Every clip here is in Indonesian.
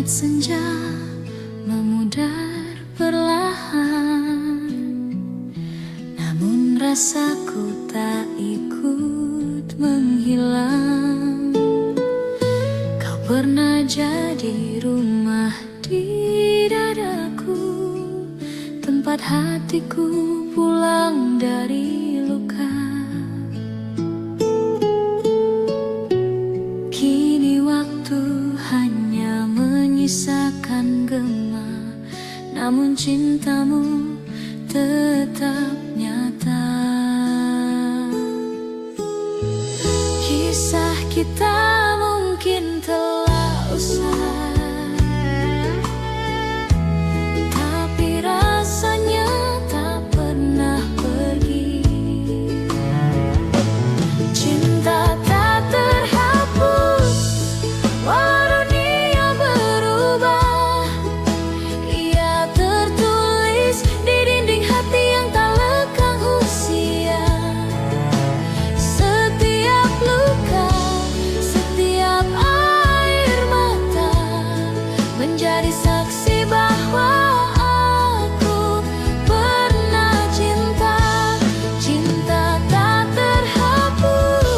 Langit senja memudar perlahan, namun rasaku tak ikut menghilang. Kau pernah jadi rumah di dadaku, tempat hatiku pulang dari luka. Kini waktu hanya menyisakan gema, namun cintamu tetap nyata. Kisah kita mungkin telah usai, tapi rasanya tak pernah pergi. Cinta tak terhapus walau dunia berubah, ia tertulis di dinding hati yang tak lekang usia. Setiap luka, setiap air mata menjadi saksi bahwa aku pernah cinta. Cinta tak terhapus,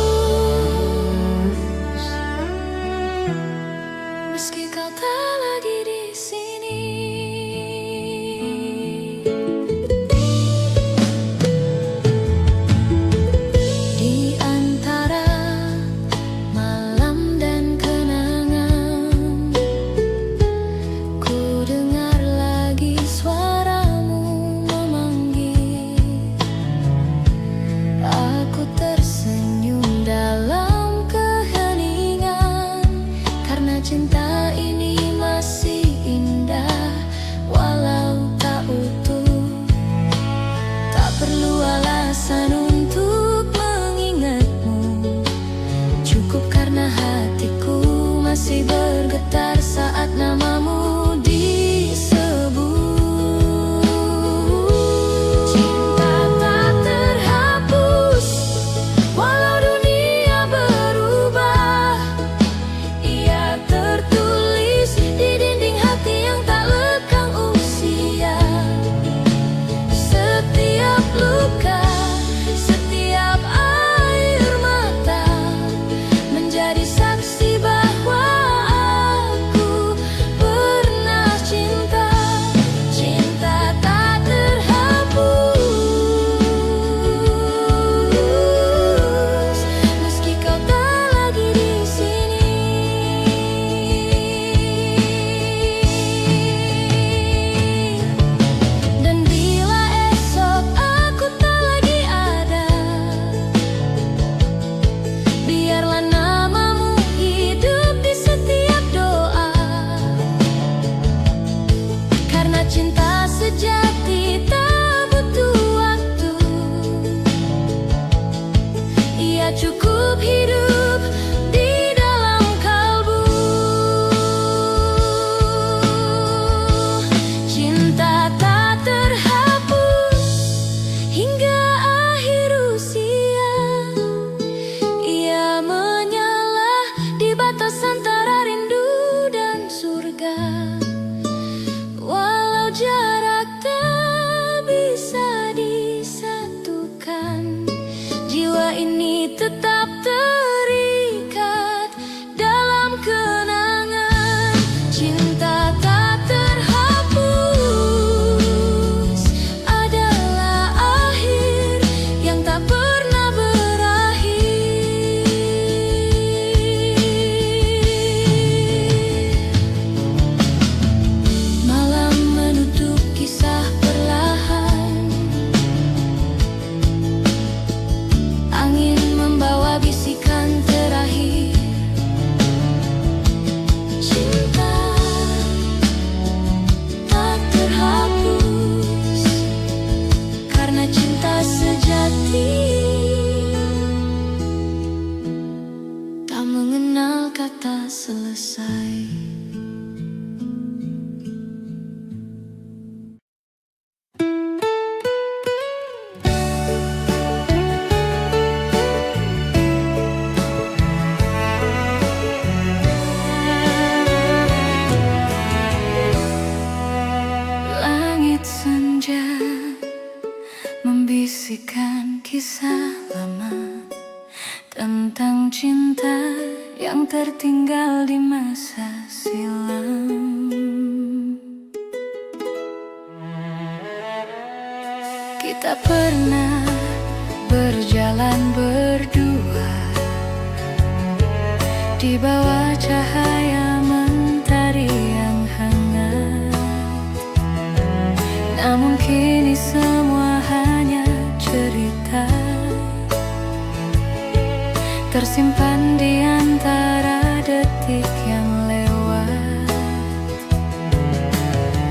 meski kau tak lagi di sini. Di antara malam dan kenangan, ku dengar lagi suaramu memanggil. Aku tersenyum dalam keheningan, karena cinta ini masih indah walau tak utuh. Tak perlu alasan untuk mengingatmu, cukup karena hatiku masih bergetar saat namamu disebut. Cinta tak terhapus walau dunia berubah, ia tertulis di dinding hati yang tak lekang usia. Setiap luka, setiap air mata menjadi saksi bahwa aku pernah cinta. Cinta tak terhapus, meski kau tak lagi di sini. Dan bila esok aku tak lagi ada, biarlah namamu hidup di setiap doa. Karena cinta sejati tak butuh waktu, ia cukup hidup di dalam kalbu. Cinta tak terhapus hingga akhir usia, ia menyala di batas antara rindu dan surga. Walau jarak tak bisa disatukan, jiwa ini tetap terikat dalam kenangan. Cinta tak terhapus adalah akhir yang tak pernah berakhir. Malam menutup kisah perlahan, angin membawa bisikan terakhir. Cinta yang tertinggal di masa silam. Kita pernah berjalan berdua di bawah cahaya mentari yang hangat. Namun kini semua hanya cerita, tersimpan di antara detik yang lewat.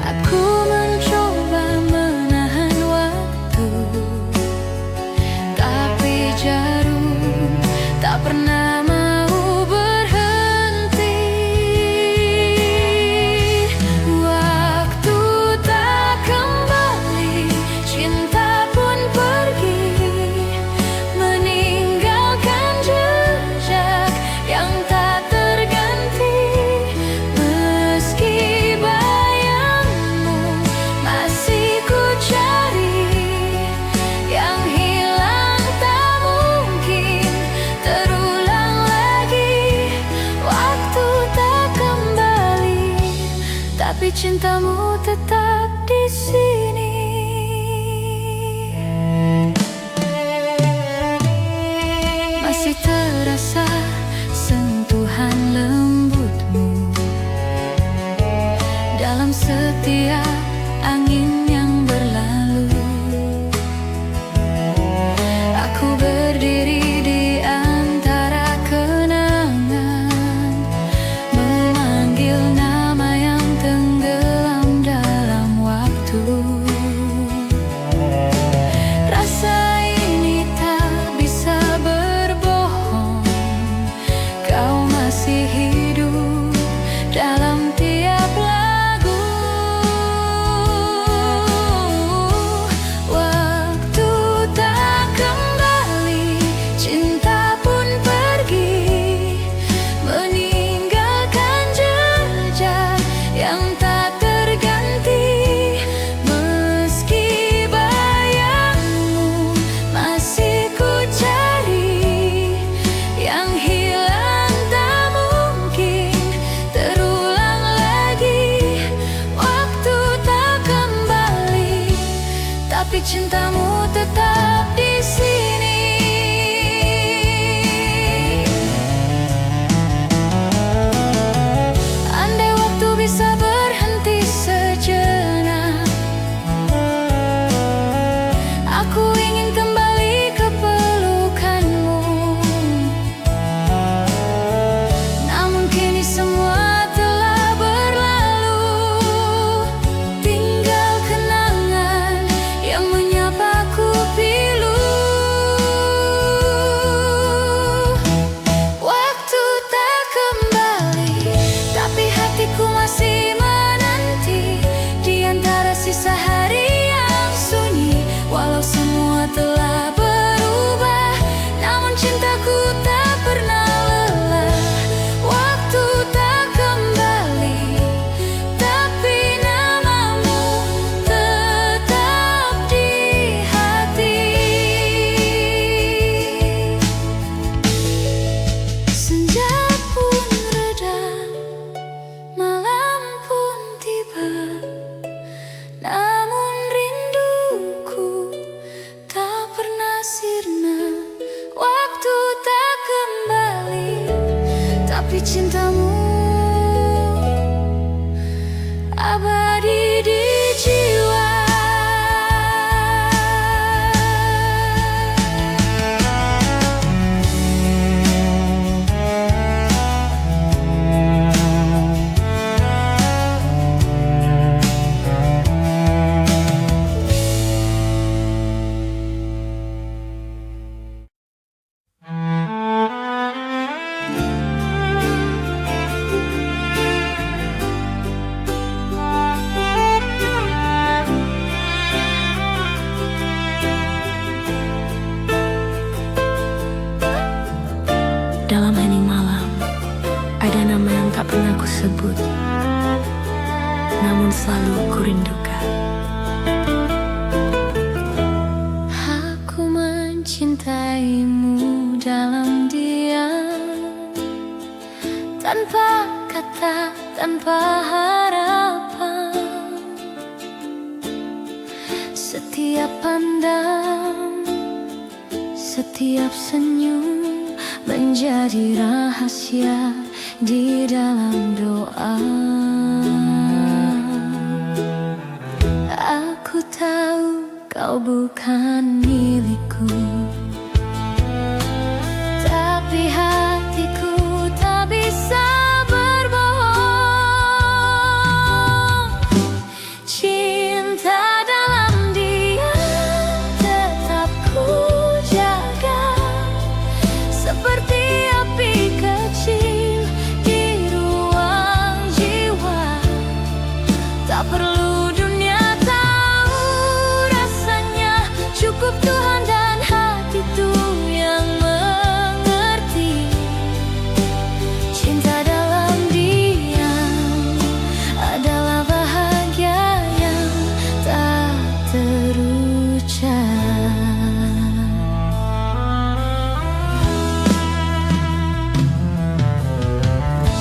Aku mencoba menahan waktu, tapi jarum tak pernah mau berhenti. Waktu tak kembali, cinta pun pergi, meninggalkan jejak yang tak terganti. Meski bayangmu masih ku cari, yang hilang tak mungkin terulang lagi. Waktu tak kembali, tapi cintamu tetap di sini. Masih terasa sentuhan lembutmu dalam setiap angin yang berlalu. Aku berdiri di antara kenangan, memanggil nama yang tenggelam dalam waktu. Rasa ini tak bisa berbohong, kau masih hidup dalam tiap lagu. Waktu tak kembali, cinta pun pergi, meninggalkan jejak yang tak terganti. Meski bayangmu masih ku cari, yang hilang tak mungkin terulang lagi. Waktu tak kembali, tapi cintamu tetap di sini. Andai waktu bisa berhenti sejenak, aku ingin kembali ke pelukanmu. Namun kini semua telah berlalu, tinggal kenangan yang menyapaku pilu. Waktu tak kembali, tapi hatiku masih menanti di antara sisa hari yang sunyi. Walau semua telah berubah, namun cintaku tak pernah lelah. Waktu tak kembali, tapi namamu tetap di hati. Senja pun reda, malam pun tiba, namun rinduku tak pernah sirna. Waktu tak kembali, tapi cintamu abadi di jiwa. Dalam hening malam, ada nama yang tak pernah ku sebut, namun selalu ku rindukan. Aku mencintaimu dalam diam, tanpa kata, tanpa harapan. Setiap pandang, setiap senyum menjadi rahasia di dalam doa. Aku tahu kau bukan milikku, tapi hatiku tak bisa berbohong. Cinta dalam diam tetap ku jaga, seperti api kecil di ruang jiwa. Tak perlu dunia tahu rasanya, cukup Tuhan dan hatiku yang mengerti. Cinta dalam diam adalah bahagia yang tak terucap.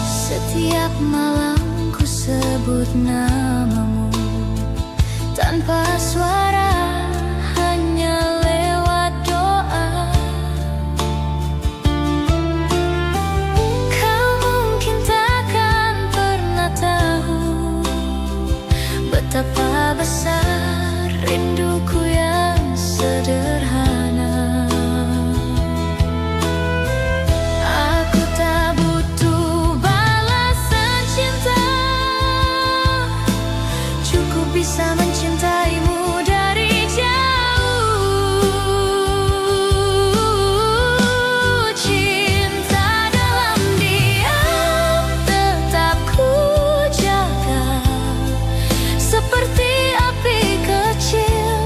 Setiap malam ku sebut namamu tanpa suara, hanya lewat doa. Kau mungkin takkan pernah tahu betapa besar rinduku yang sederhana. Aku tak butuh balasan cinta, cukup bisa mencintaimu dari jauh. Cinta dalam diam tetap ku jaga, seperti api kecil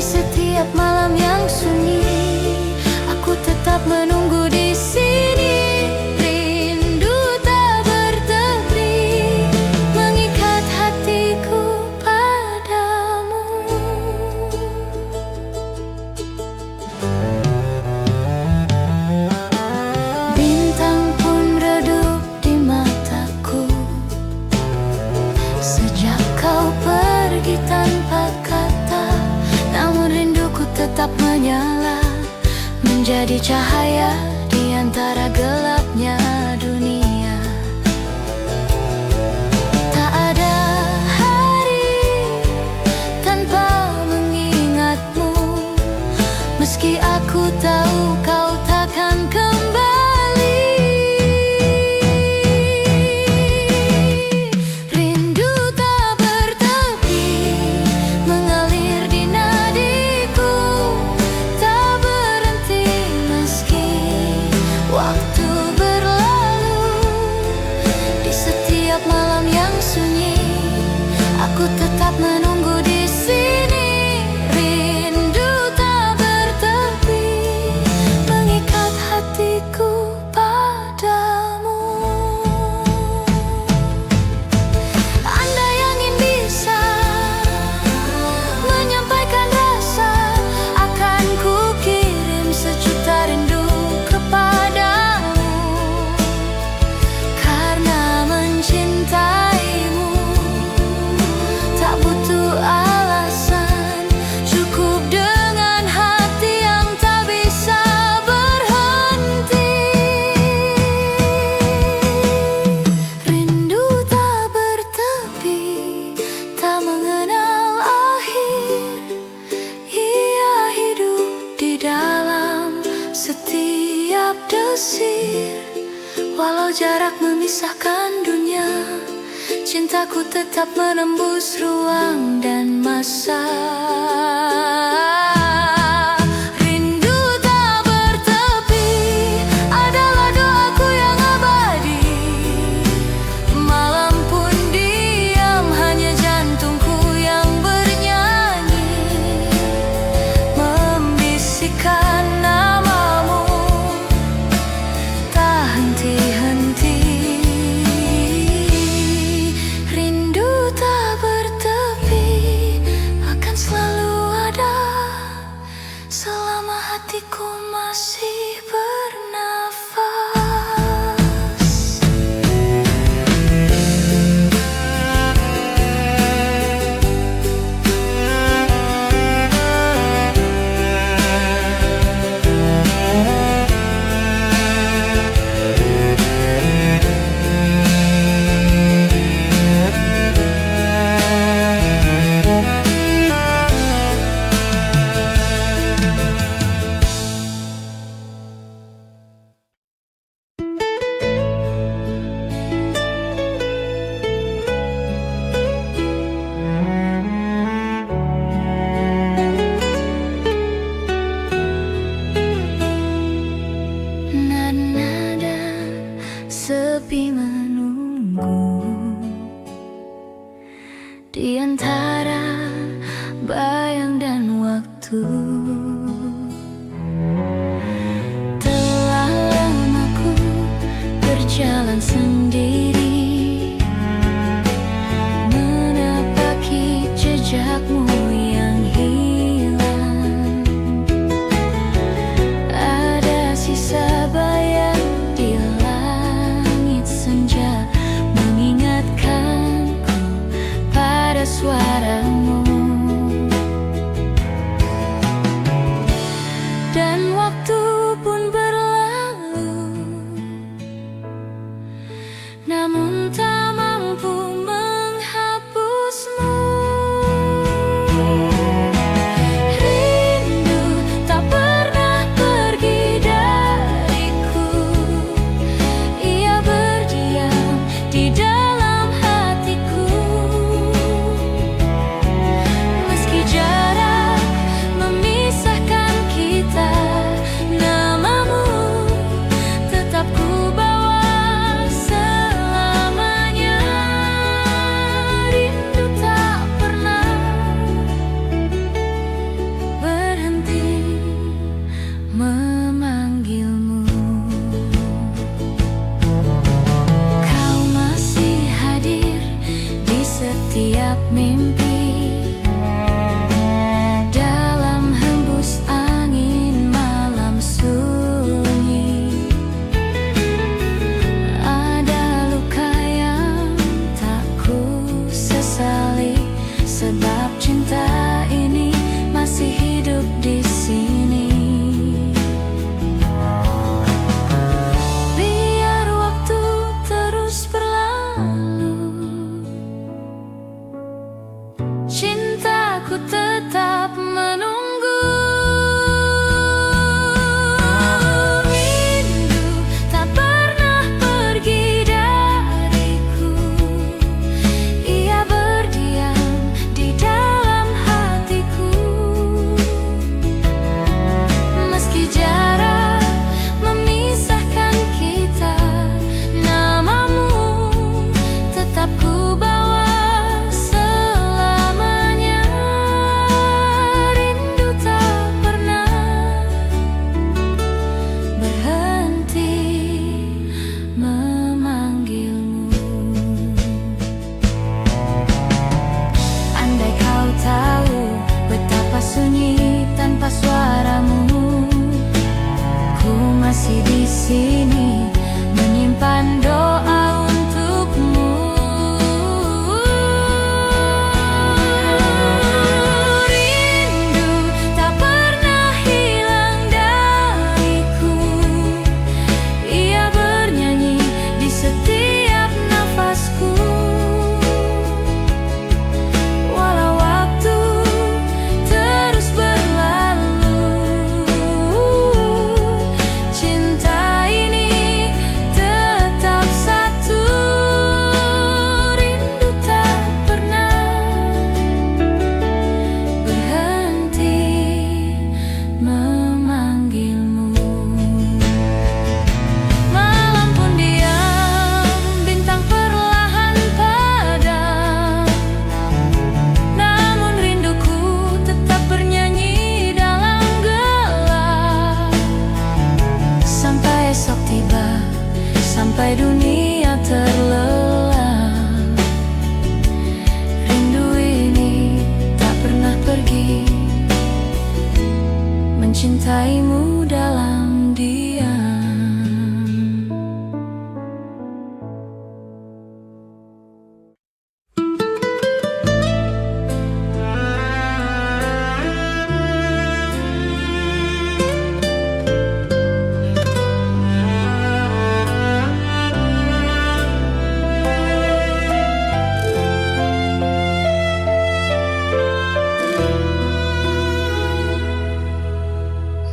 setiap malam yang sunyi, aku tetap menunggu di sini. Rindu tak bertepi, mengikat hatiku padamu. Bintang pun redup di mataku sejak kau pergi tanpa kata. Namun rinduku tetap menyala, menjadi cahaya di antara gelapnya dunia. Tak ada hari tanpa mengingatmu, meski aku tahu kau takkan kembali. Rindu tak bertepi, mengalir di nadiku, tak berhenti meski waktu berlalu. Di setiap malam yang sunyi, aku tetap menunggu di sini. Rindu tak bertepi, mengikat hatiku padamu. Andai angin bisa menyampaikan rasa, akan ku kirim sejuta rindu kepadamu. Karena mencintaimu tak butuh alasan, cukup dengan hati yang tak bisa berhenti. Rindu tak bertepi, tak mengenal akhir. Ia hidup di dalam setiap desir. Walau jarak memisahkan dunia, cintaku tetap menembus ruang dan masa. Rindu tak bertepi adalah doaku yang abadi. Malam pun diam, hanya jantungku yang bernyanyi, membisikkan namamu tak henti-henti. Rindu tak bertepi, akan selalu ada selama hatiku masih bernafas. Nada sepi menunggu di antara bayang dan waktu. Telah lama ku berjalan sendiri, menapaki jejakmu yang hilang. Ada sisa bayang di langit senja, mengingatkanku pada suaramu. tanpa suaramu. Ku masih di sini menyimpan doa untukmu. Rindu tak pernah hilang dariku. Ia bernyanyi di setiap nafasku. Walau waktu terus berlalu, cinta ini tetap satu. Rindu tak pernah berhenti memanggilmu. Malam pun diam, bintang perlahan padam, namun rinduku tetap bernyanyi dalam gelap. Sampai esok tiba, sampai dunia terlelap, rindu ini tak pernah pergi, mencintaimu dalam diam.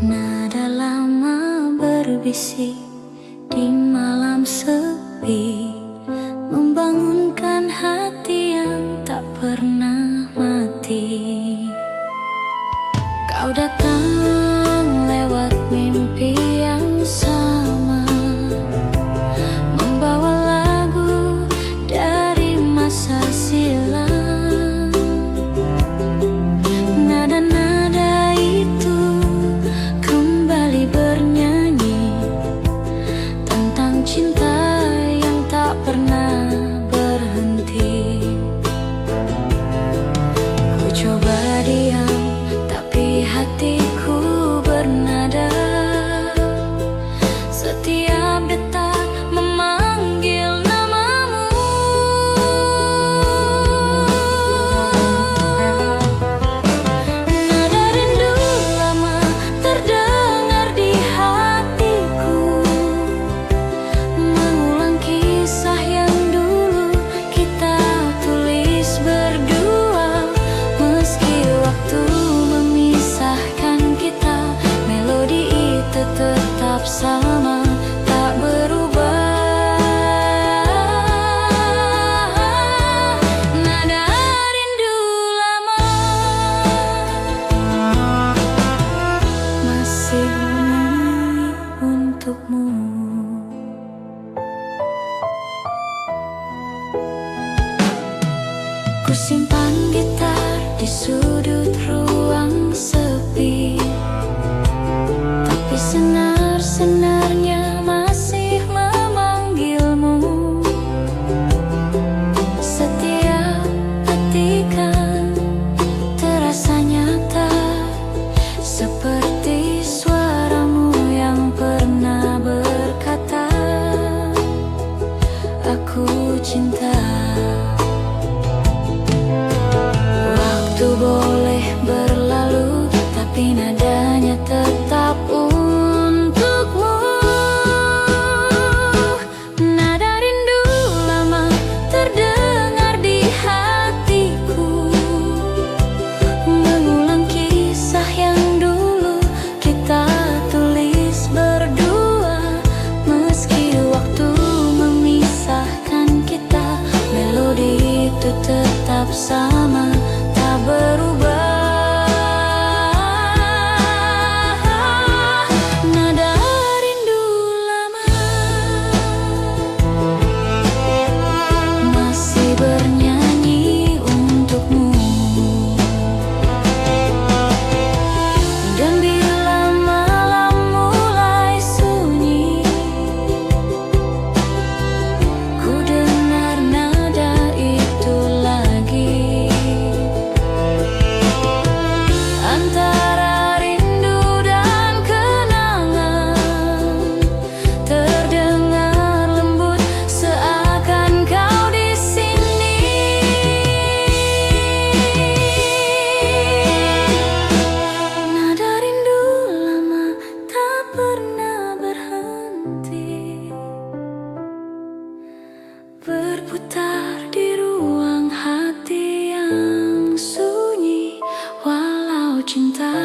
Nada lama berbisik di malam sepi, membangunkan hati yang tak pernah mati. Kau datang lewat mimpi yang sama, membawa lagu dari masa silam. Nada-nada itu kembali bernyanyi tentang cinta yang tak pernah berhenti. Ku coba diam, tapi hatiku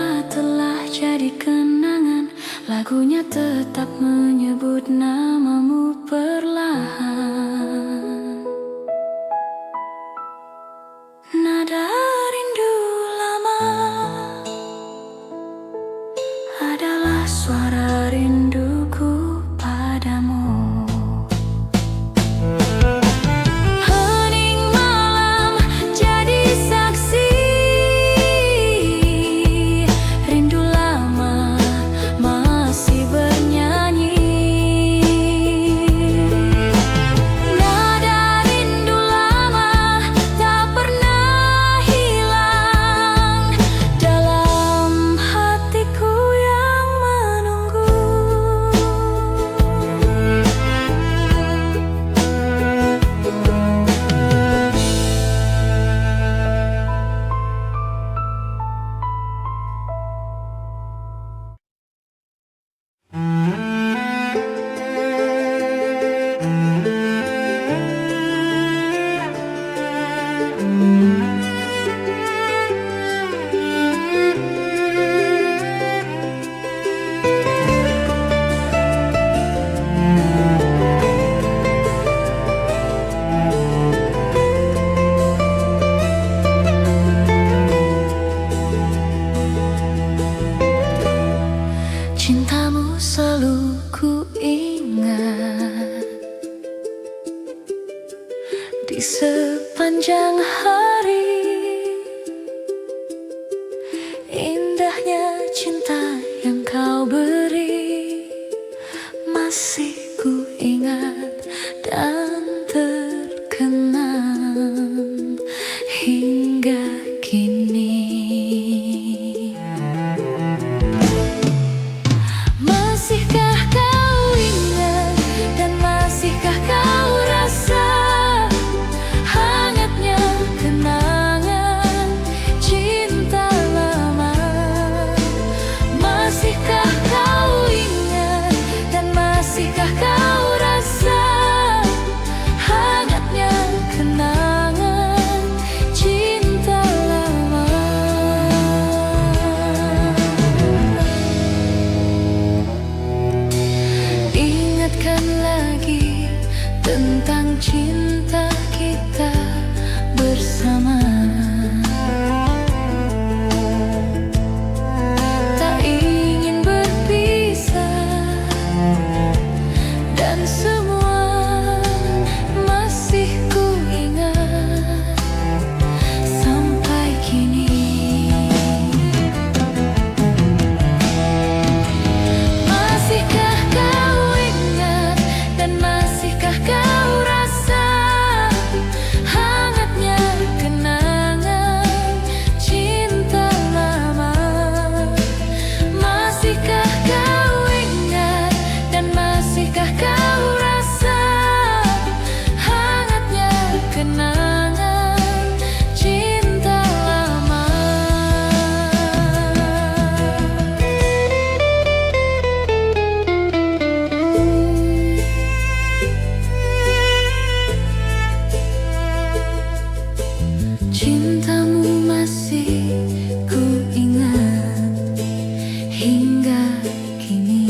Cinta telah jadi kenangan, lagunya tetap menyebut namamu perlahan. Nada rindu lama adalah suara rinduku padamu. Hening malam jadi saksi, rindu lama masih bernyanyi. Nada rindu lama tak pernah hilang dalam hatiku yang menunggu. Cintamu selalu ku ingat di sepanjang hari. Indahnya cinta yang kau beri masih ku ingat dan terkenang hingga kini. Masihkah kau ingat dan masihkah kau rasa hangatnya kenangan cinta lama? Masihkah kau ingat dan masihkah kau rasa hangatnya kenangan cinta lama? Ingatkan lagi tentang cinta kita bersama. Tak ingin berpisah dan semua masih ku ingat sampai kini. Masihkah kau ingat dan masihkah kau rasa hangatnya kenangan cinta lama? Masihkah kau ingat dan masihkah kau rasa hangatnya kenangan cinta lama? Cintamu masih ku ingat hingga kini.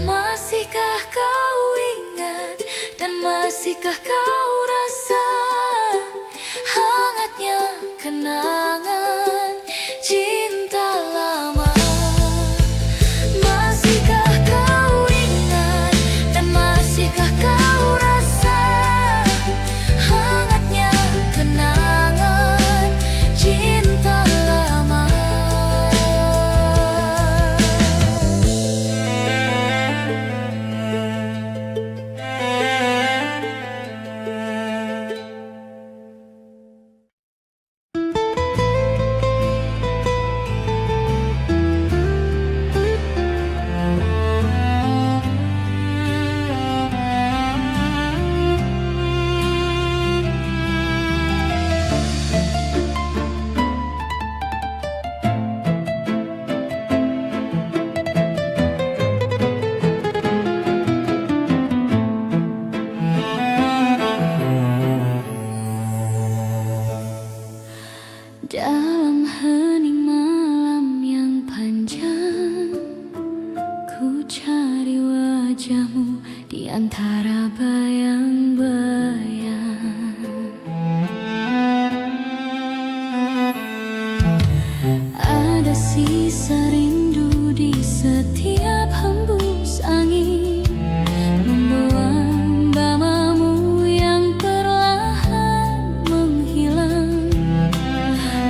Masihkah kau ingat dan masihkah kau rasa hangatnya kenangan cinta lama? Masihkah kau ingat dan masihkah kau rasa hangatnya kenangan cinta lama? mencari wajahmu di antara bayang-bayang. Ada sisa rindu di setiap hembus angin, membawa namamu yang perlahan menghilang.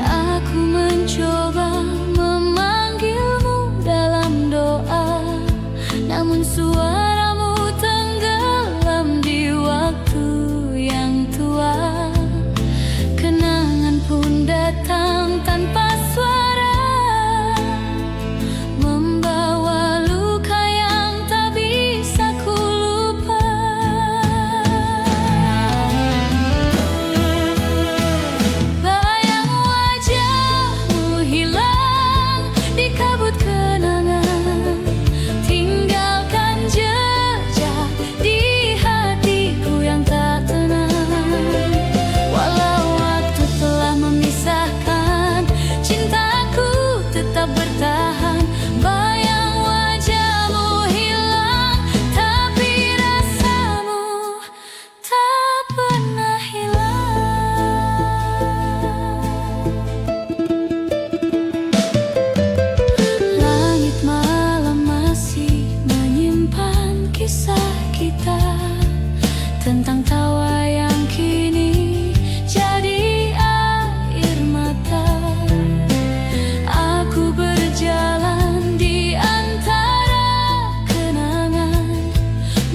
Aku mencoba memanggilmu dalam doa, namun suaramu tenggelam di waktu yang tua. Kenangan pun datang tanpa suara, membawa luka yang tak bisa ku lupa. Bayang wajahmu hilang di kabut kenangan, tinggalkan jejak di hatiku yang tak tenang. Walau waktu telah memisahkan, cintaku tetap bertahan. Bayang wajahmu hilang, tapi rasamu tak pernah hilang. Langit malam masih menyimpan kisah kita, tentang tawa yang kini jadi air mata. Aku berjalan di antara kenangan,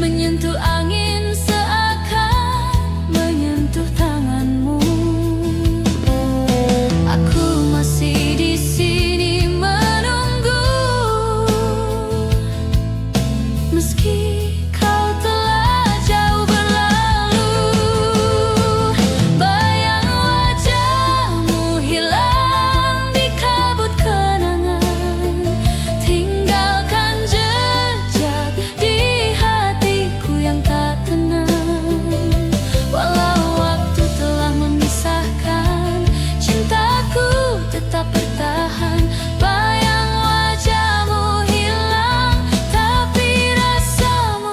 menyentuh angin seakan menyentuh tanganmu. Aku masih di sini menunggu, meski kau telah jauh berlalu. Bayang wajahmu hilang di kabut kenangan, tinggalkan jejak di hatiku yang tak tenang. Walau waktu telah memisahkan, cintaku tetap bertahan. Bayang wajahmu hilang, tapi rasamu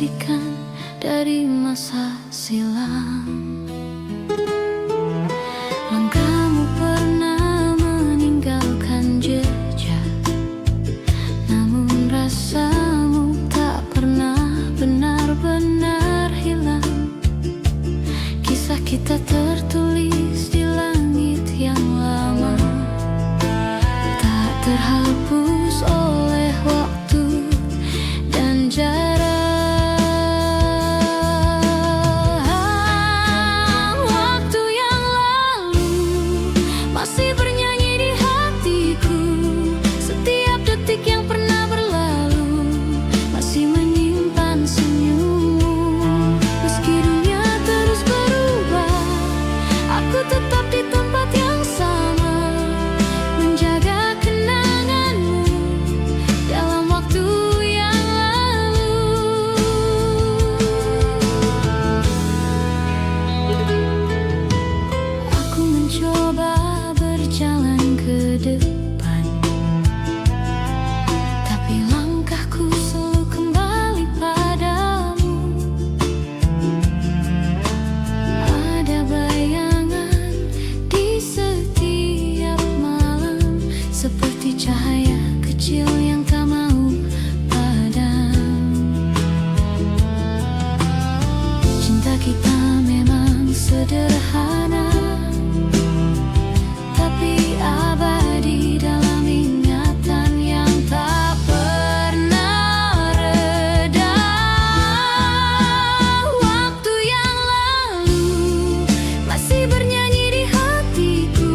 bisikan dari masa silam. Langkahmu pernah meninggalkan jejak, namun rasamu tak pernah benar-benar hilang. Kisah kita tertulis di langit yang lama, tak terhapus oleh waktu dan jarak. Waktu yang lalu masih bernyanyi di hatiku. Setiap detik yang pernah berlalu masih menyimpan senyummu. Meski dunia terus berubah, aku tetap di tempat yang sama, menjaga kenanganmu dalam waktu yang lalu. Aku mencoba berjalan ke depan, tapi langkahku selalu kembali padamu. Ada bayangan di setiap malam, seperti cahaya kecil yang tak mau padam. Cinta kita memang sederhana, tapi abadi dalam ingatan yang tak pernah reda. Waktu yang lalu masih bernyanyi di hatiku.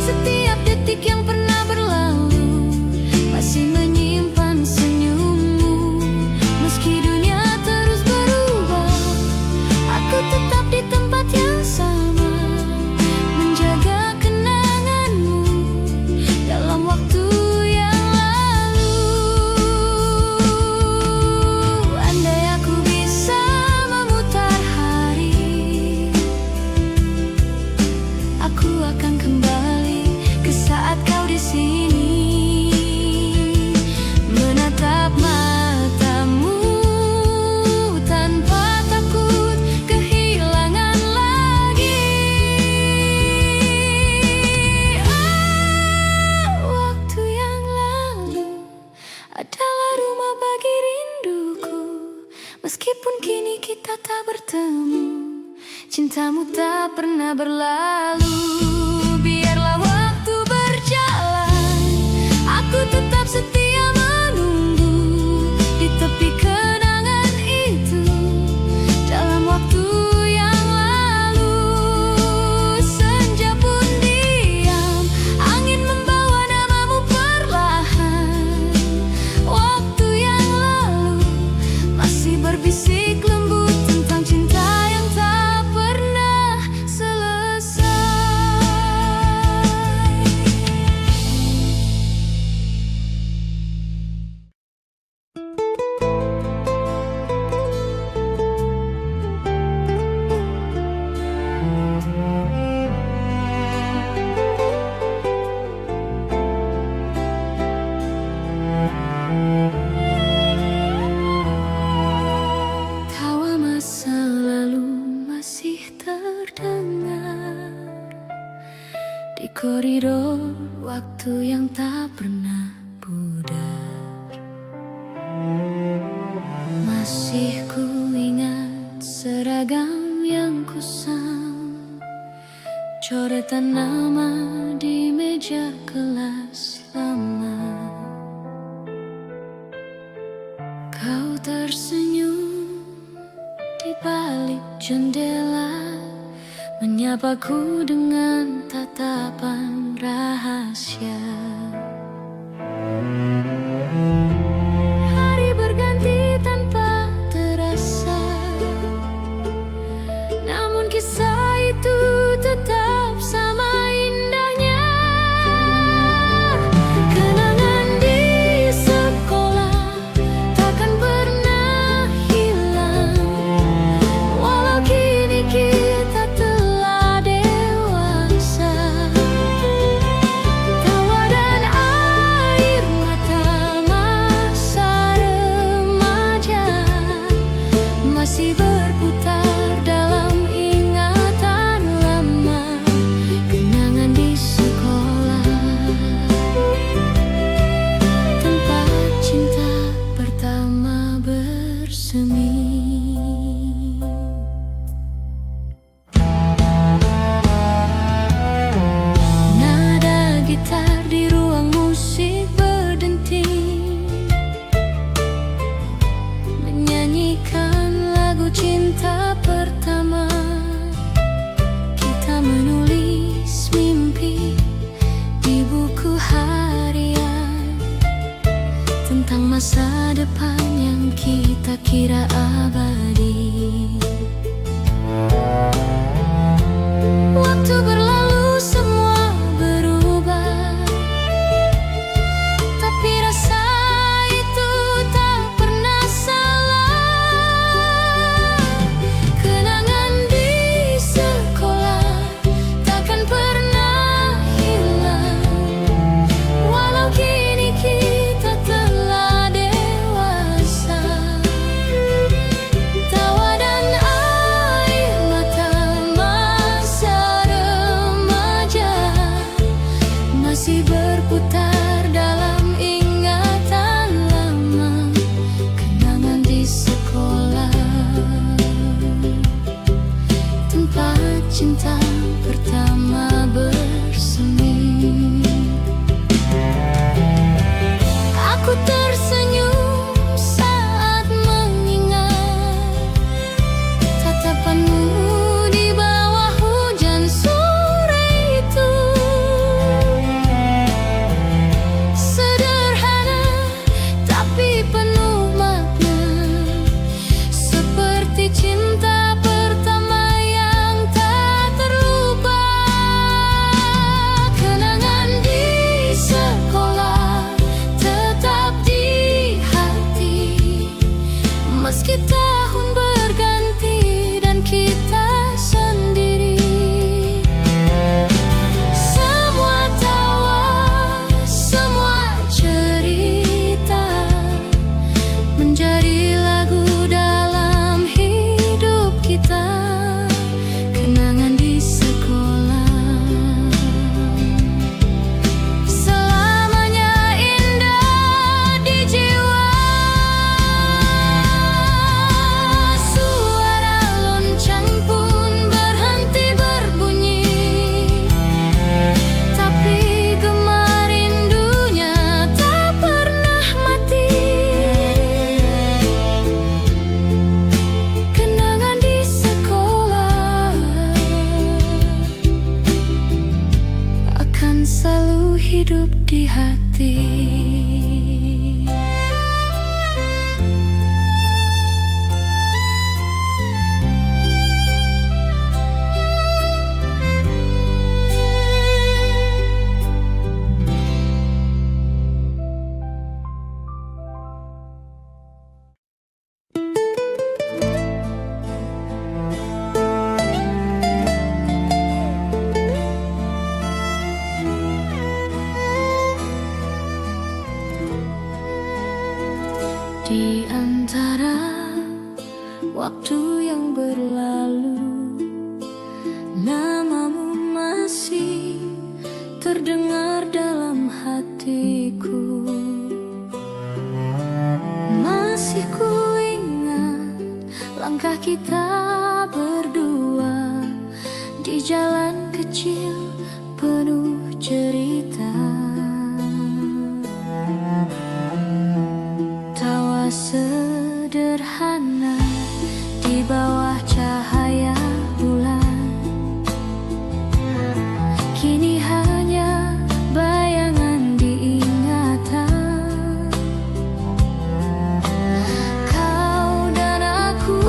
Setiap detik yang pernah berlalu masih menyimpan senyummu. Meski dunia terus berubah, aku tetap di tempat yang sama, menjaga kenanganmu dalam waktu yang lalu. Andai aku bisa memutar hari, aku akan kembali ke saat kau di sini, menatap matamu tanpa takut kehilangan lagi. Waktu yang lalu adalah rumah bagi rinduku. Meskipun kini kita tak bertemu, cintamu tak pernah berlalu. Biarlah waktu berjalan, aku tetap setia menunggu di tepi kenangan itu dalam waktu yang lalu. Senja pun diam, angin membawa namamu perlahan. Waktu yang lalu masih berbisik lembut tentang cinta yang tak pernah selesai. Tawa masa lalu masih terdengar di koridor waktu yang tak pernah pudar. Masih ku ingat seragam yang kusam, coretan nama di meja kelas lama. Kau tersenyum di balik jendela, menyapaku dengan tatapan rahasia. Hari berganti tanpa terasa, namun kisah itu tetap sama indahnya. Kenangan di sekolah takkan pernah hilang, walau kini kita telah dewasa. Tawa dan kita berdua di jalan kecil penuh cerita. Tawa sederhana di bawah cahaya bulan, kini hanya bayangan di ingatan. Kau dan aku,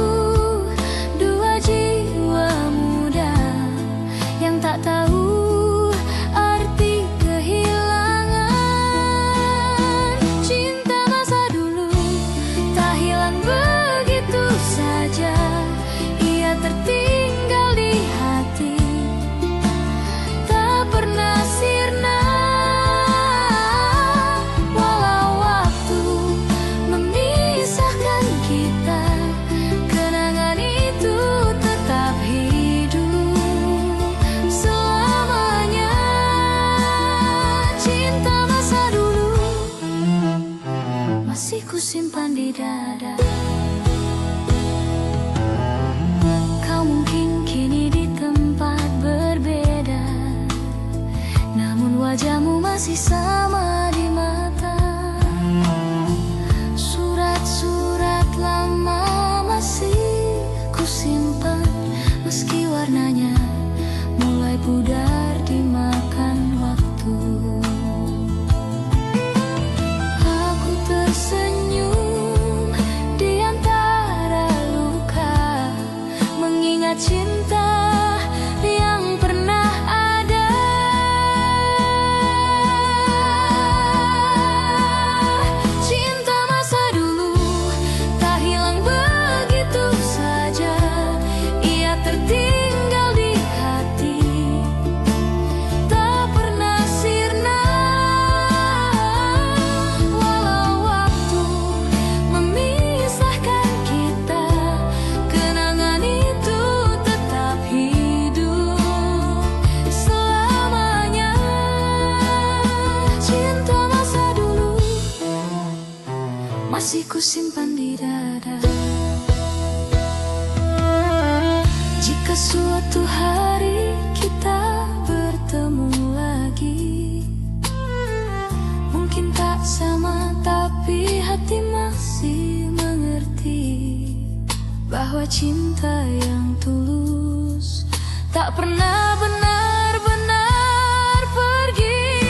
dua jiwa muda yang tak tahu arti kehilangan. Cinta masa dulu tak hilang begitu saja, ia tertinggal di hati, tak pernah sirna. Walau waktu memisahkan kita, kenangan itu tetap hidup selamanya. Cinta masa dulu masih kusimpan di dada. Kau mungkin kini di tempat berbeda, namun wajahmu masih sama di mata. Surat-surat lama masih kusimpan, meski warnanya mulai pudar dimakan waktu. Aku tersenyum di antara luka, mengingat cinta yang pernah ada. Cinta masa dulu tak hilang begitu saja, ia tertinggal di hati, tak pernah sirna. Walau waktu memisahkan kita, kenangan itu tetap hidup selamanya. Cinta masa dulu masih kusimpan di dada. Jika suatu hari kita bertemu lagi, mungkin tak sama, tapi hati masih mengerti bahwa cinta yang tulus tak pernah benar-benar pergi.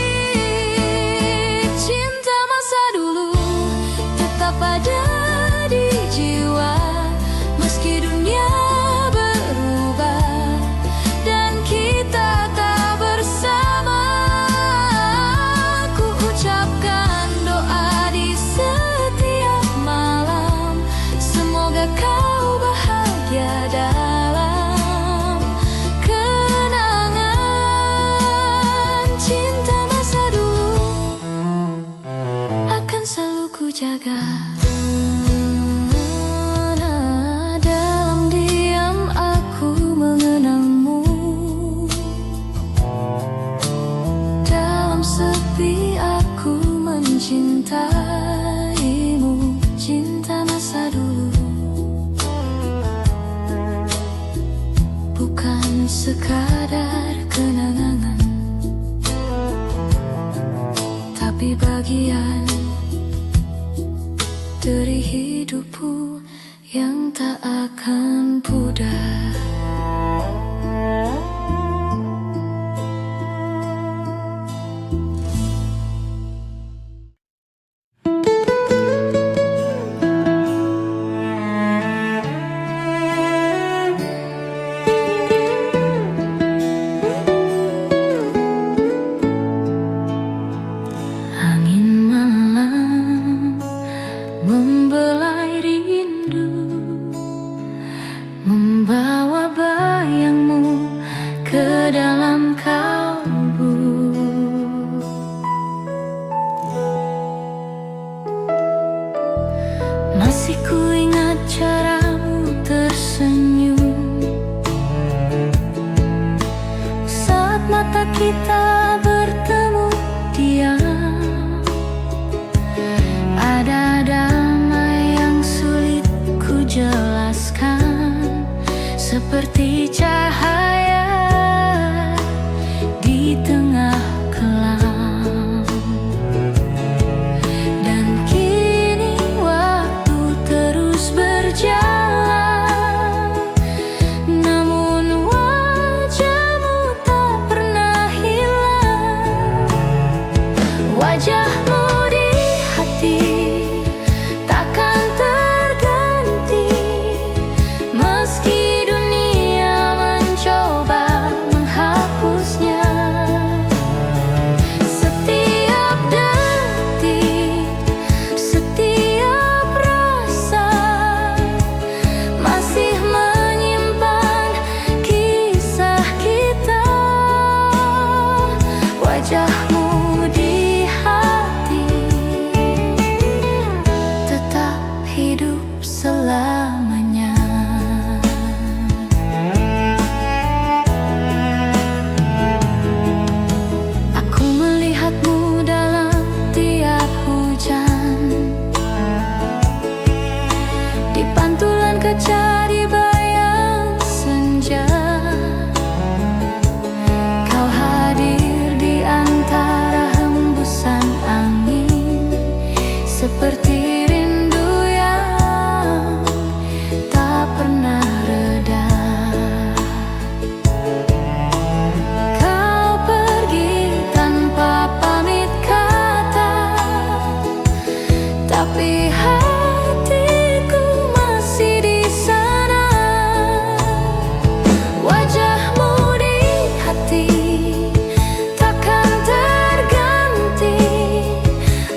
Cinta masa dulu tetap ada di jiwa, meski dunia berubah dan kita tak bersama. Ku ucapkan doa di setiap malam, semoga kau bahagia dalam kenangan. Cinta masa dulu akan selalu ku jaga. Dalam diam aku mengenangmu, dalam sepi aku mencintaimu. Cinta masa dulu bukan sekadar kenangan, tapi bagian dari hidupku yang tak akan pudar. Angin malam membelai rindu, membawa bayangmu ke dalam kalbu. Masih ku ingat caramu tersenyum saat mata kita bertemu diam. Ada damai yang sulit ku jelaskan, seperti cahaya di tengah kelam. Dan kini waktu terus berjalan, namun wajahmu tak pernah hilang. Wajahmu di hati takkan terganti, meski dunia mencoba menghapusnya. Setiap detik, setiap rasa masih menyimpan kisah kita. Wajahmu di hati tetap hidup selamanya. Aku melihatmu dalam tiap hujan, di pantulan kaca, di bayang senja. Kau hadir di antara hembusan angin, seperti rindu yang tak pernah reda. Kau pergi tanpa pamit kata, tapi hatiku masih di sana. Wajahmu di hati takkan terganti,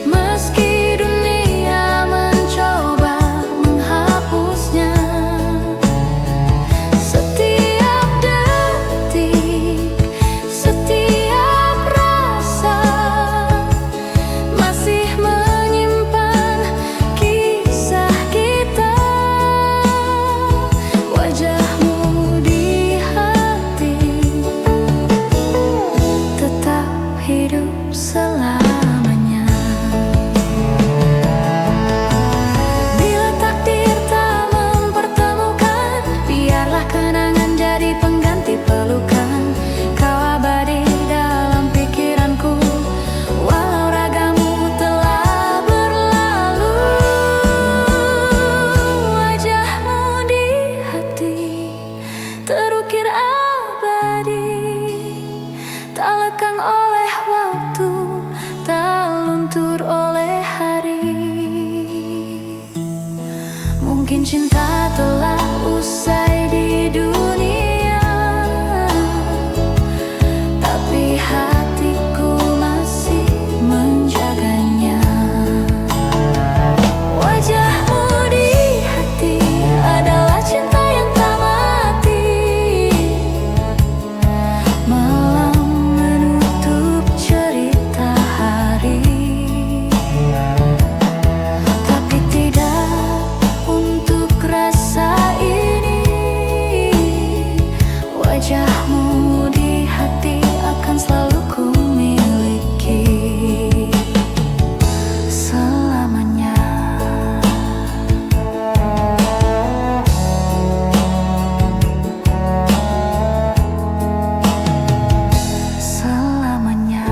meski dunia mencoba menghapusnya. Setiap detik, setiap rasa masih menyimpan kisah kita. Wajahmu di hati tetap hidup selamanya. Bila takdir tak mempertemukan, biarlah kenangan jadi pengganti pelukan. Kau abadi dalam pikiranku, walau ragamu telah berlalu. Wajahmu di hati terukir abadi, tak lekang oleh waktu, tak luntur oleh hari. Mungkin cinta telah usai di dunia, tapi hatiku masih menjaganya. Wajahmu di hati adalah cinta yang tak mati, malam menutup cerita hari. Tapi tidak untuk rasa ini. Wajahmu di hati akan selalu ku miliki selamanya. Selamanya.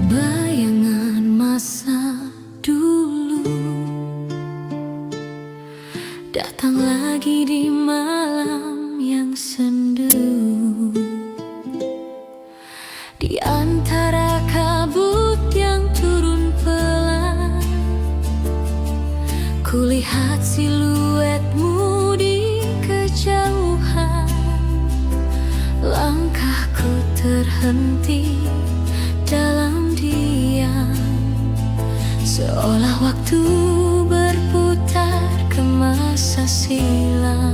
Bayangan masa dulu datang lagi di malam yang sendu, di antara kabut yang turun pelan. Kulihat siluetmu di kejauhan, langkahku terhenti dalam diam, seolah waktu berputar ke masa silam.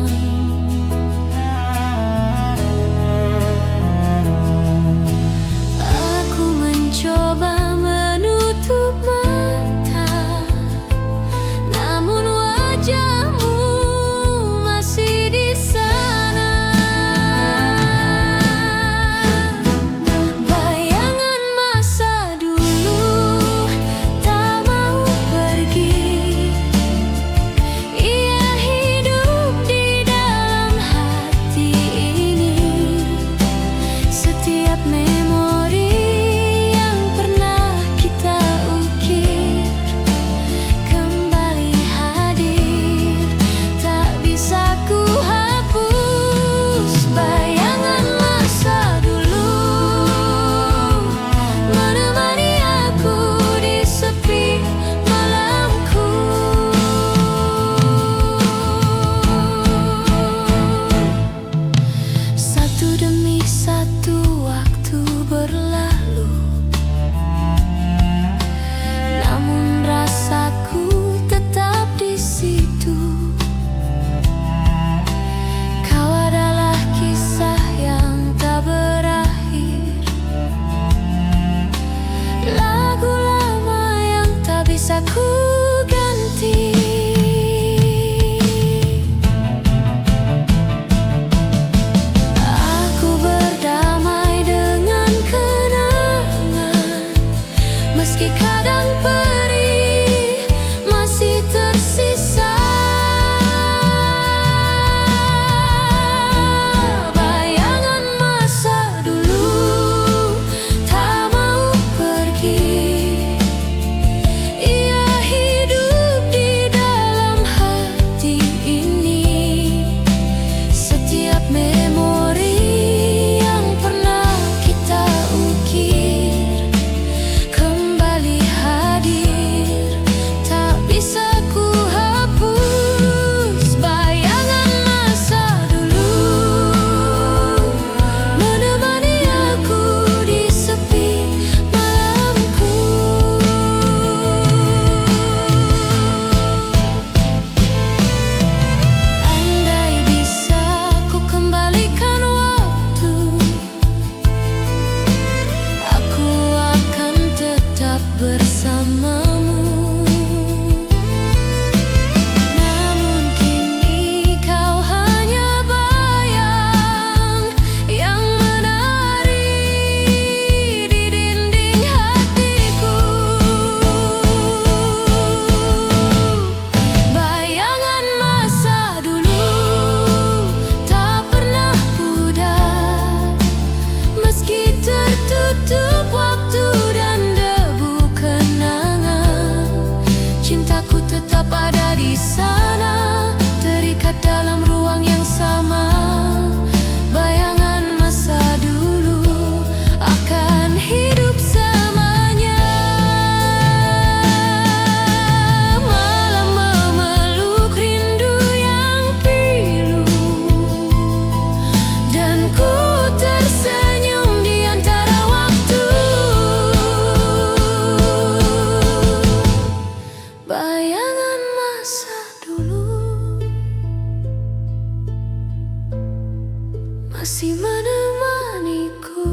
masih menemaniku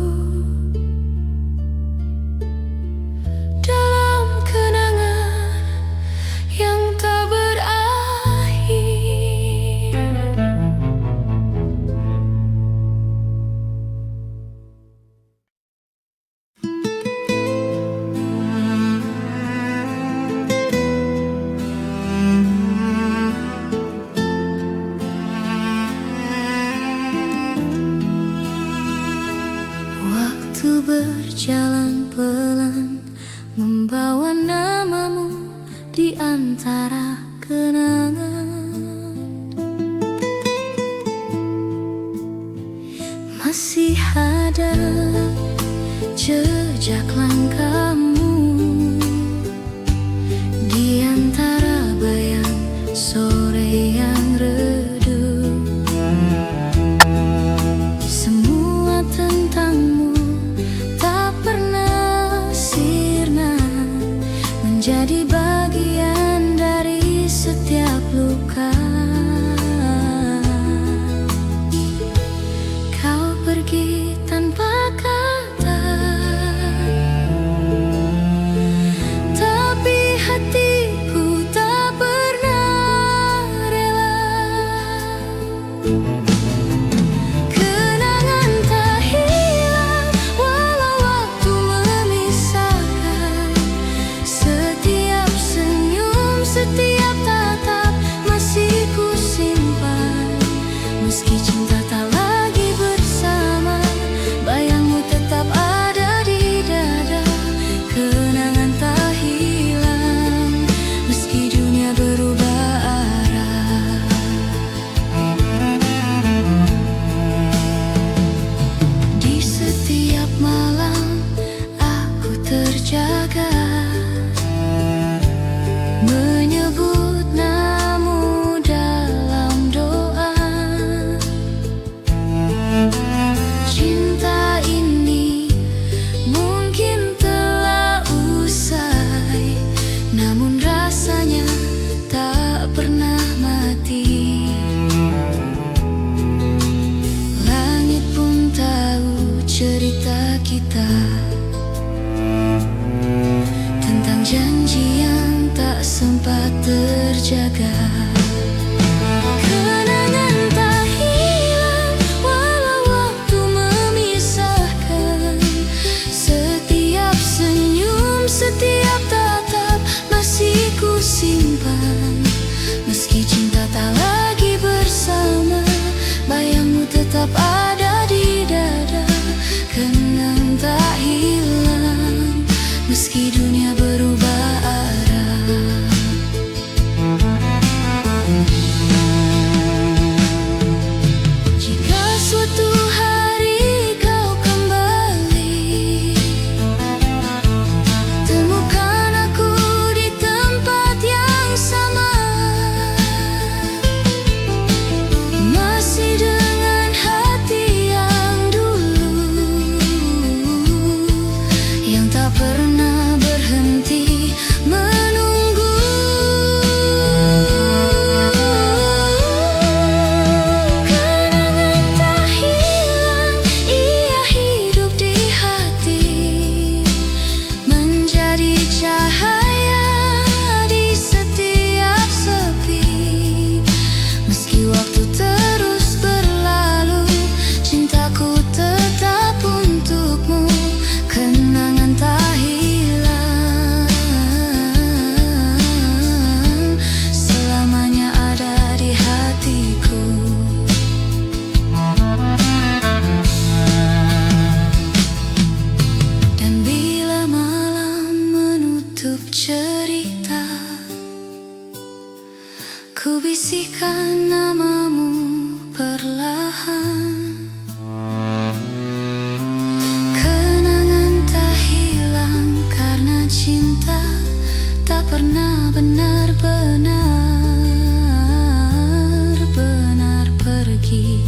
dalam kenangan yang tak berakhir. Waktu berjalan pelan, membawa namamu di antara kenangan. Masih ada jejak langkahmu di antara bayang sore yang redup. Semua tentangmu tak pernah sirna, menjadi bagian dari setiap luka. Kau pergi tanpa kata, tapi hatiku tak pernah rela. Kenangan tak hilang walau waktu memisahkan. Setiap senyum, setiap tatap masih ku simpan. Meski cinta tak lagi bersama, bayangmu tetap ada di dada. Kenangan tak hilang meski dunia berubah arah. Di setiap malam aku terjaga, menyebut namamu dalam doa. Cinta ini mungkin telah usai, namun rasanya tak pernah mati. Langit pun tahu cerita kita tentang janji yang tak sempat terjaga. Kenangan tak hilang walau waktu memisahkan. Setiap senyum, setiap tatap masih ku simpan. Meski cinta tak lagi bersama, bayangmu tetap ada di dada. Kenangan tak hilang meski dunia berubah arah. Jika suatu hari kau kembali, temukan aku di tempat yang sama, masih dengan hati yang dulu, yang tak pernah berhenti menunggu. Kenangan tak hilang, ia hidup di hati, menjadi cahaya di setiap sepi. Meski waktu terus berlalu, cintaku tetap untukmu. Kenangan tak hilang, selamanya ada di hatiku. Dan bila malam menutup cerita, ku bisikan namamu perlahan. Kenangan tak hilang karena cinta tak pernah benar-benar pergi.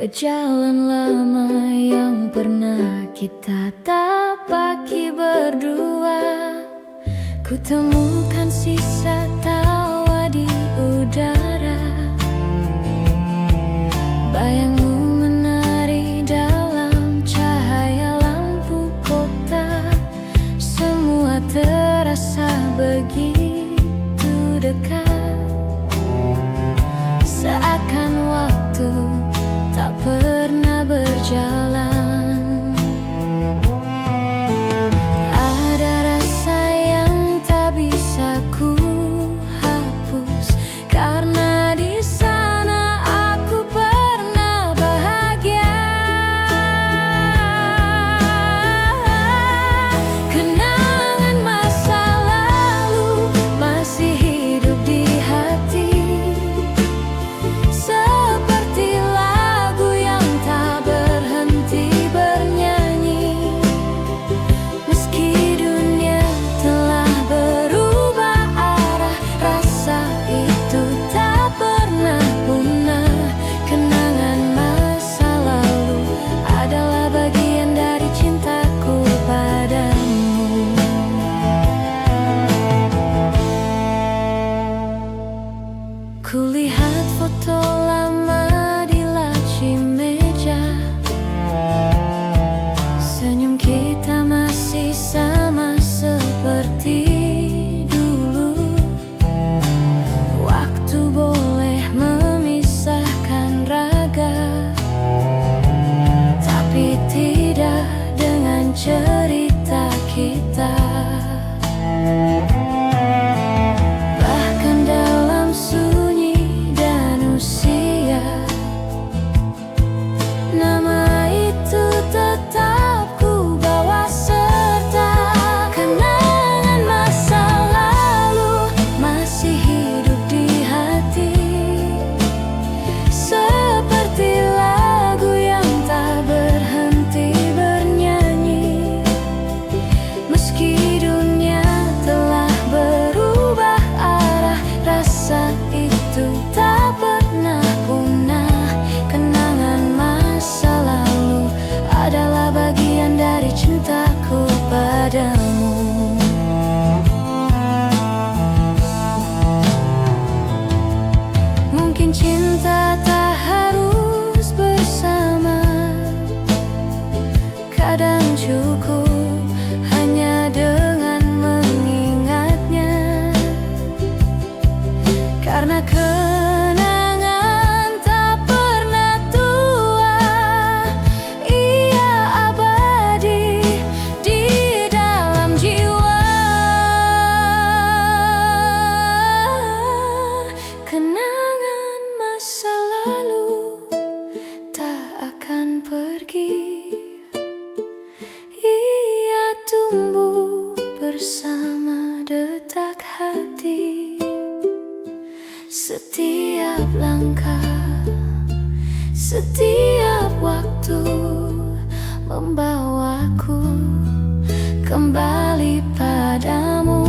ke jalan lama yang pernah kita tapaki berdua. Ku temukan sisa tawa di udara, bayangmu menari dalam cahaya lampu kota. Semua terasa begitu dekat, seakan waktu tak pernah berjalan. Ada rasa yang tak bisa ku hapus, karena di sana aku pernah bahagia. Kenangan masa lalu masih hidup di hati, seperti lagu yang tak berhenti bernyanyi. Meski dunia telah berubah arah, rasa itu tak pernah punah. Kenangan masa lalu adalah bagian dari cintaku padamu. Kulihat foto lama di laci meja, senyum kita masih sama seperti dulu. Waktu boleh memisahkan raga, tapi tidak dengan cerita kita. Bahkan dalam sunyi dan usia, nama itu tetap ku bawa serta. Kenangan masa lalu masih hidup di hati, seperti lagu yang tak berhenti bernyanyi. Meski dunia telah berubah arah, rasa itu tak pernah punah. Kenangan masa lalu adalah bagian dari cintaku padamu. Mungkin cinta tak harus bersama, kadang cukup hanya dengan mengingatnya. Karena kenangan tak pernah tua, ia abadi di dalam jiwa. Kenangan masa lalu tak akan pergi, ia tumbuh bersama detak hati. Setiap langkah, setiap waktu membawaku kembali padamu.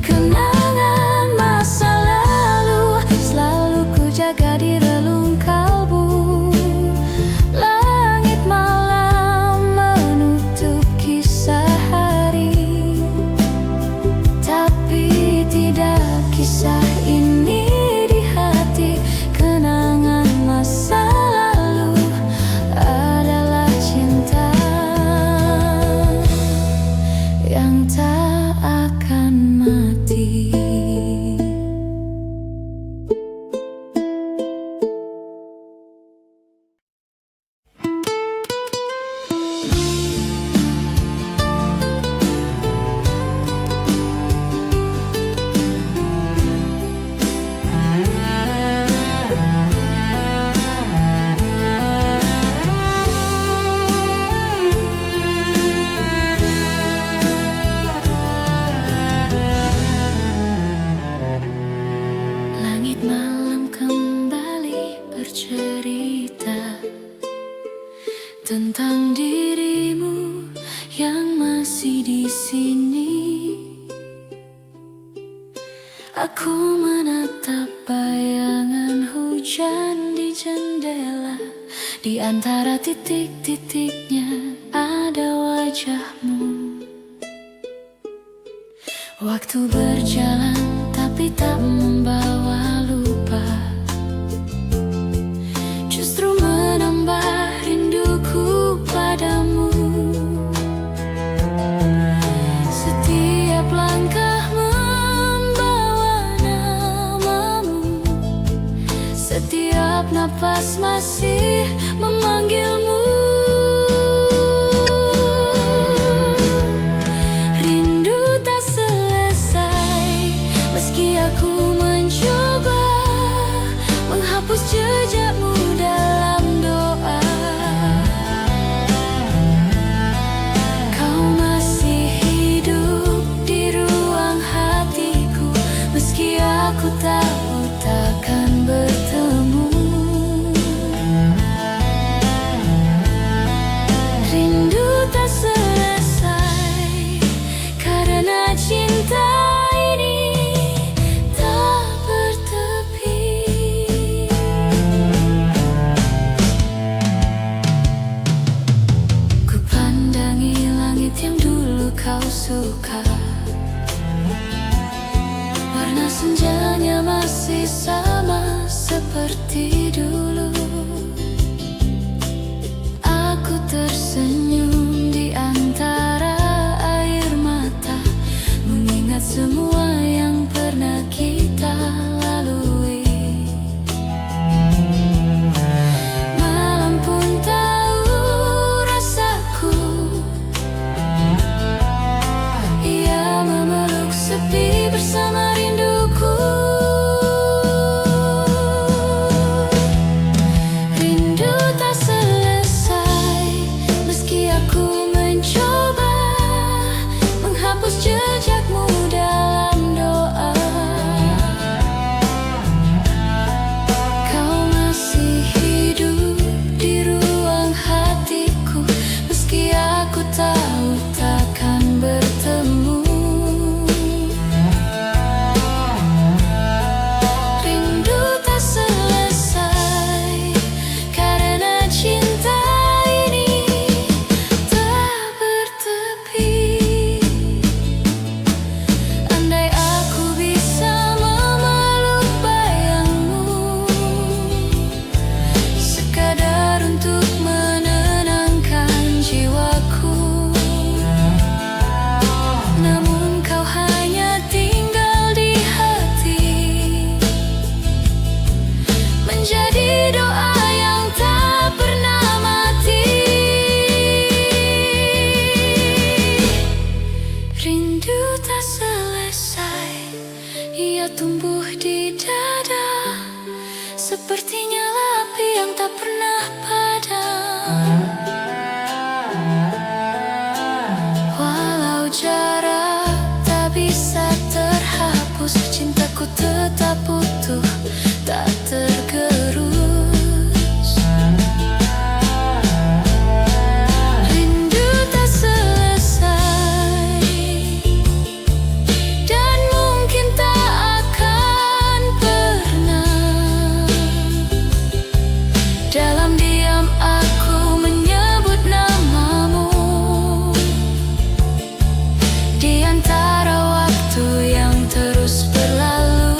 Kenangan masa lalu selalu ku jaga di relung kalbu. Langit malam menutup kisah hari, tapi tidak kisah ini di hati. Kenangan masa lalu adalah cinta yang tak akan mati. tentang dirimu yang masih di sini. Aku menatap bayangan hujan di jendela, Di antara titik-titiknya ada wajahmu. Waktu berjalan tapi tak membawa lupa, justru menambah rinduku padamu. Setiap langkah membawa namamu, setiap napas masih memanggilmu. Rindu tak selesai meski aku mencoba menghapus jejakmu dalam doa. Kau masih hidup di ruang hatiku meski aku tahu takkan bertemu. Rindu tak selesai karena cinta ini tak bertepi. Ku pandangi langit yang dulu kau suka, warna senjanya masih sama seperti dulu. Aku tersenyum di antara air mata, mengingat semua yang pernah kita lalui. Malam pun tahu rasaku, ia memeluk sepi bersama rinduku. Rindu tak selesai meski aku mencoba menghapus jejakmu dalam doa. Kau masih hidup di ruang hatiku meski aku tahu takkan bertemu. Rindu tak selesai karena cinta ini tak bertepi. Andai aku bisa memeluk bayangmu, sekadar untuk menenangkan jiwaku, namun kau hanya tinggal di hati, menjadi doa yang tak pernah mati. Rindu tak selesai, ia tumbuh di dada, seperti nyala api yang tak pernah padam. Walau jarak tak bisa terhapus, cintaku tetap utuh, tak tergerus. Rindu tak selesai dan mungkin tak akan pernah. Dalam diam aku menyebut namamu di antara waktu yang terus berlalu.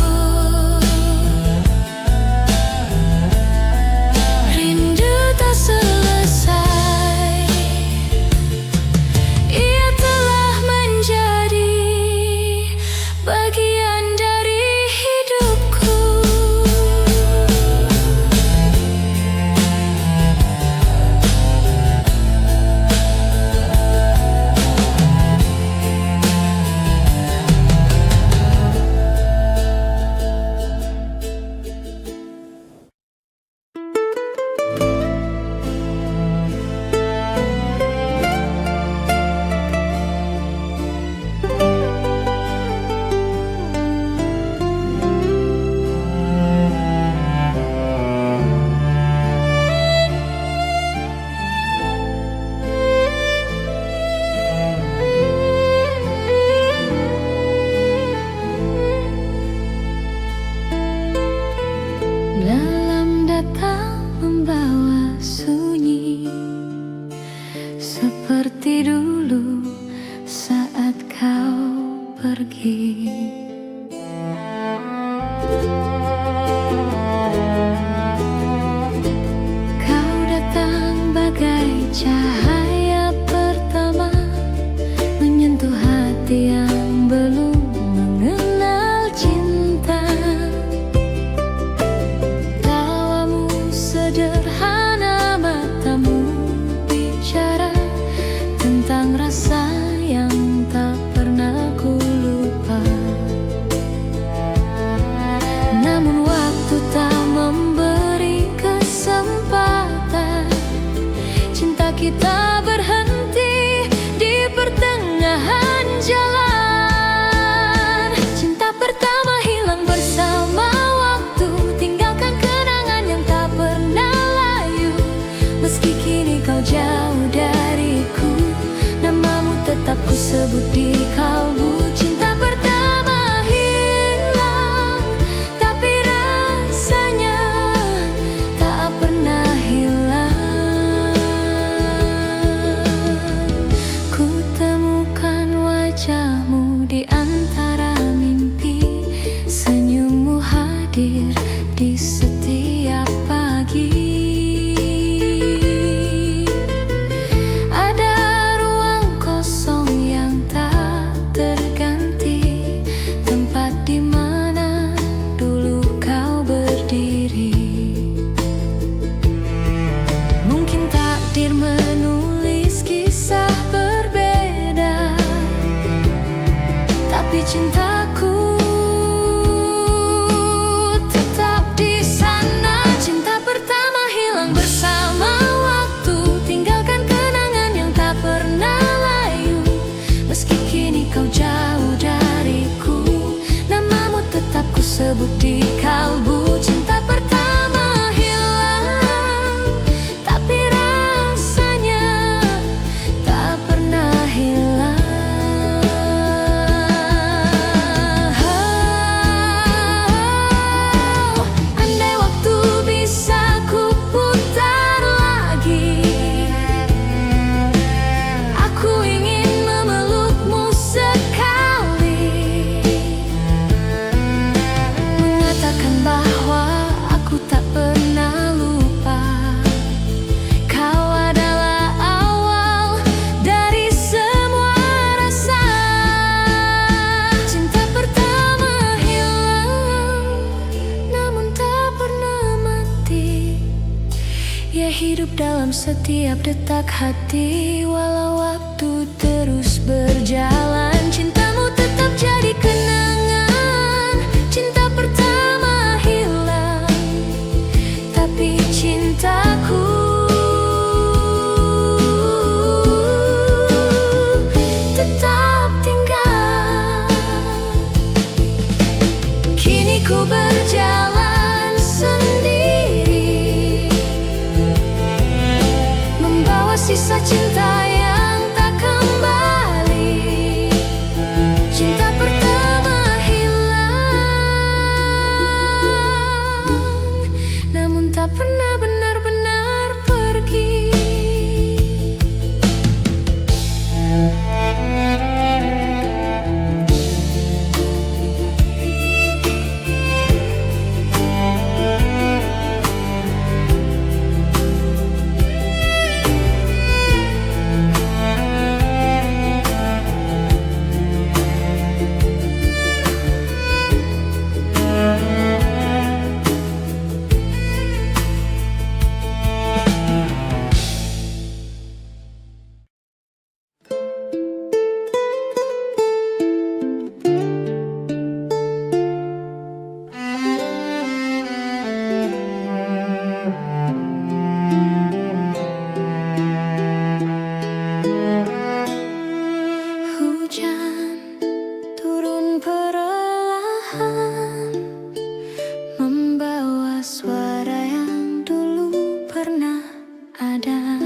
terbuk di kalbu. Cinta pertama hilang, tapi rasanya tak pernah hilang. Andai waktu bisa ku putar lagi, aku ingin memelukmu sekali, mengatakan bahwa aku tak pernah lupa. Kau adalah awal dari semua rasa. Cinta pertama hilang, namun tak pernah mati. Ia hidup dalam setiap detak hati, walau waktu terus berjalan. Cintamu tetap jadi kenangan. Cinta pertama hilang, tapi cintaku tetap tinggal. Kini ku berjalan sendiri, membawa sisa cinta yang tak kembali. Cinta pertama hilang, namun tak pernah benar-benar pergi. Hujan turun perlahan, membawa suara yang dulu pernah ada.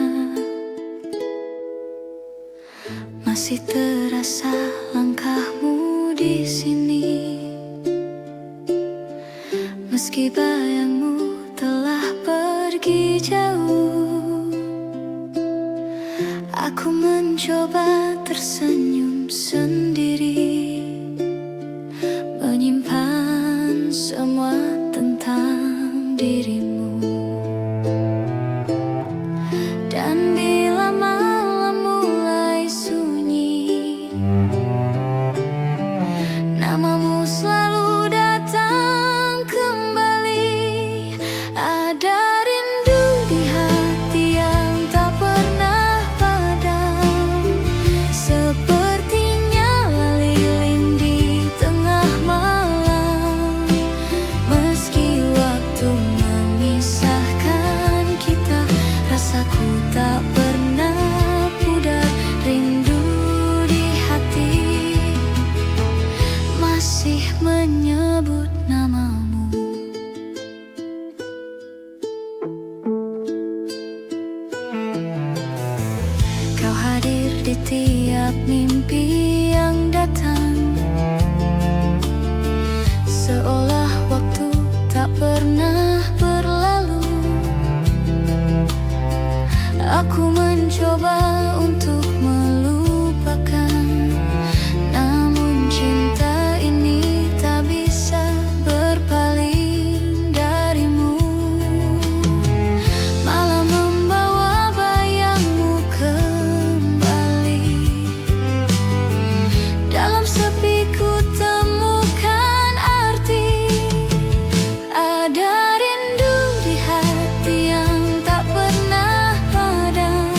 Masih terasa langkahmu di sini, meski bayangmu telah pergi jauh. Aku mencoba tersenyum sendiri, menyimpan semua tentang dirimu. Dan bila malam mulai sunyi, namamu selalu datang kembali. Ada rindu di hati yang tak pernah padam, sepertinya lilin di tengah malam. Meski waktu memisahkan kita, rasaku tak pernah pudar. Rindu di hati masih menyebut namamu. Kau hadir di tiap mimpi yang datang, seolah waktu tak pernah berlalu. Aku mencoba untuk melupakan, namun cinta ini tak bisa berpaling darimu. Malah membawa bayangmu kembali. Dalam sepi ku temukan arti. Ada rindu di hati yang tak pernah padam,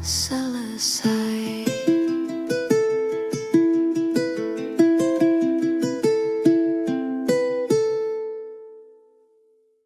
selesai.